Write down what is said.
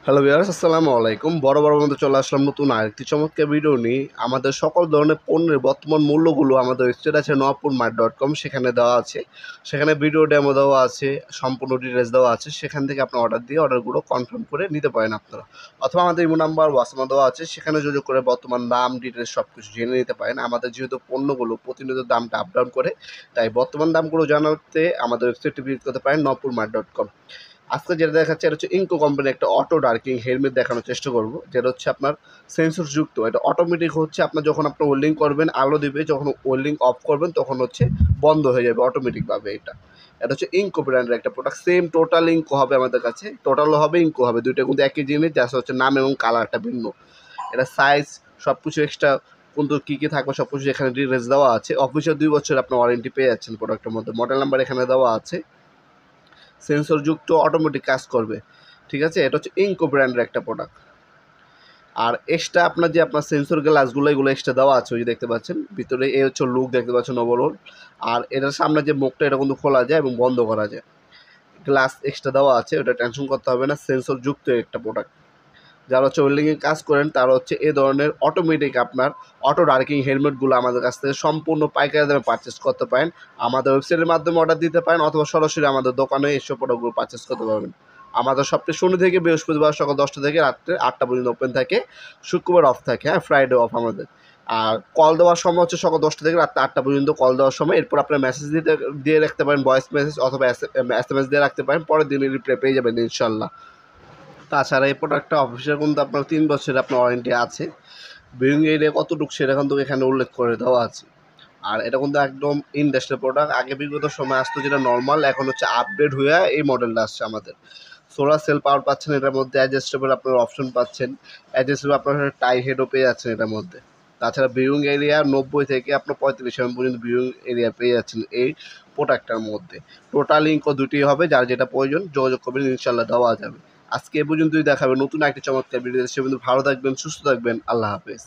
Hello viewers, আসসালামু আলাইকুম। বড় মধ্যে চলে আসলাম নতুন আরেকটি চমৎকার ভিডিও নিয়ে। আমাদের সকল ধরনের পণ্যের বর্তমান মূল্যগুলো আমাদের ওয়েবসাইট আছে nowapurmart.com, সেখানে দেওয়া আছে। সেখানে ভিডিও ডেমো দেওয়া আছে, সম্পূর্ণ ডিটেলস দেওয়া আছে। সেখান থেকে আপনি অর্ডার দিয়ে অর্ডারগুলো কনফার্ম করে নিতে পারেন আপনারা। অথবা আমাদের ইমো নাম্বার হোয়াটসঅ্যাপে দেওয়া আছে, সেখানে যোগাযোগ করে বর্তমান দাম ডিটেলস সব কিছু জেনে নিতে পারেন। আমাদের যেহেতু পণ্যগুলো প্রতিনিয়ত দামটা আপ ডাউন করে, তাই বর্তমান দামগুলো জানাতে আমাদের ওয়েবসাইটটি ভিজিট করতে পারেন nowapurmart.com। আজকে যেটা দেখাচ্ছে এটা হচ্ছে ইনকো কোম্পানির একটা অটো ডার্কিং হেলমেট দেখানোর চেষ্টা করব, যেটা হচ্ছে আপনার সেন্সর যুক্ত। এটা অটোমেটিক হচ্ছে, আপনার যখন আপনি ওয়েল্ডিং করবেন আলো দিবে, যখন ওয়েল্ডিং অফ করবেন তখন হচ্ছে বন্ধ হয়ে যাবে অটোমেটিকভাবে। এটা হচ্ছে ইনকো ব্র্যান্ডের একটা প্রোডাক্ট। সেম টোটাল ইনকো হবে আমাদের কাছে, টোটালও হবে ইনকো হবে, দুইটা কিন্তু একই জিনিস, জাস্ট হচ্ছে নাম এবং কালারটা ভিন্ন। এটা সাইজ সব কিছু এক্সট্রা কিন্তু কী কী থাকবে সব কিছু এখানে ডিটেলস দেওয়া আছে। অফিসিয়াল 2 বছর আপনার ওয়ারেন্টি পেয়ে যাচ্ছেন প্রোডাক্টের মধ্যে। মডেল নাম্বার এখানে দেওয়া আছে, সেন্সরযুক্ত, অটোমেটিক কাজ করবে। ঠিক আছে, এটা হচ্ছে ইনকো ব্র্যান্ডের একটা প্রোডাক্ট। আর এক্সট্রা আপনার যে আপনার সেন্সর গ্লাসগুলো এগুলো এক্সট্রা দেওয়া আছে, ওই যে দেখতে পাচ্ছেন ভিতরে এই হচ্ছে লুক দেখতে পাচ্ছেন ওভারঅল। আর এটার সামনে যে মুখটা এটা কিন্তু খোলা যায় এবং বন্ধ করা যায়। গ্লাস এক্সট্রা দেওয়া আছে, ওটা টেনশন করতে হবে না, সেন্সরযুক্ত একটা প্রোডাক্ট। যারা হচ্ছে ওয়েল্ডিংয়ে কাজ করেন তারা হচ্ছে এই ধরনের অটোমেটিক আপনার অটো ডার্কিং হেলমেটগুলো আমাদের কাছ থেকে সম্পূর্ণ পাইকারি দামে পারচেস করতে পারেন। আমাদের ওয়েবসাইটের মাধ্যমে অর্ডার দিতে পারেন অথবা সরাসরি আমাদের দোকানে এসব প্রোডাক্টগুলো পারচেস করতে পারবেন। আমাদের সপ্তাহে শনি থেকে বৃহস্পতিবার সকাল 10টা থেকে রাত্রে 8টা পর্যন্ত ওপেন থাকে, শুক্রবার অফ থাকে, হ্যাঁ ফ্রাইডে অফ আমাদের। আর কল দেওয়ার সময় হচ্ছে সকাল 10টা থেকে রাত্রে 8টা পর্যন্ত কল দেওয়ার সময়। এরপর আপনার মেসেজ দিয়ে রাখতে পারেন, ভয়েস মেসেজ অথবা SMS দিয়ে রাখতে পারেন, পরের দিনে রিপ্লাই পেয়ে যাবেন ইনশাল্লাহ। তাছাড়া এই প্রোডাক্টটা অফিসিয়াল কিন্তু আপনার 3 বছরের আপনার ওয়ারেন্টি আছে। বিলিং এরিয়া কতটুকু সেটা কিন্তু এখানে উল্লেখ করে দেওয়া আছে। আর এটা কিন্তু একদম ইন্ডাস্ট্রিয়াল প্রোডাক্ট। আগে বিগত সময় আসতো যেটা নর্মাল, এখন হচ্ছে আপগ্রেড হয়ে এই মডেলটা আসছে আমাদের। সোলার সেল পাওয়ার পাচ্ছেন এটার মধ্যে, অ্যাডজাস্টেবল আপনার অপশন পাচ্ছেন, অ্যাডজাস্টেবল আপনার টাই হেডও পেয়ে যাচ্ছেন এটার মধ্যে। তাছাড়া ভিউইং এরিয়া 90 থেকে আপনার 35 পর্যন্ত ভিউইং এরিয়া পেয়ে যাচ্ছেন এই প্রোডাক্টটার মধ্যে। টোটাল ইনকো দুটি হবে, যার যেটা প্রয়োজন যোগাযোগ করবেন, ইনশাল্লাহ দেওয়া যাবে। আজকে এ পর্যন্তই, দেখাবে নতুন একটি চমৎকার ভিডিও। সে কিন্তু ভালো থাকবেন, সুস্থ থাকবেন, আল্লাহ হাফেজ।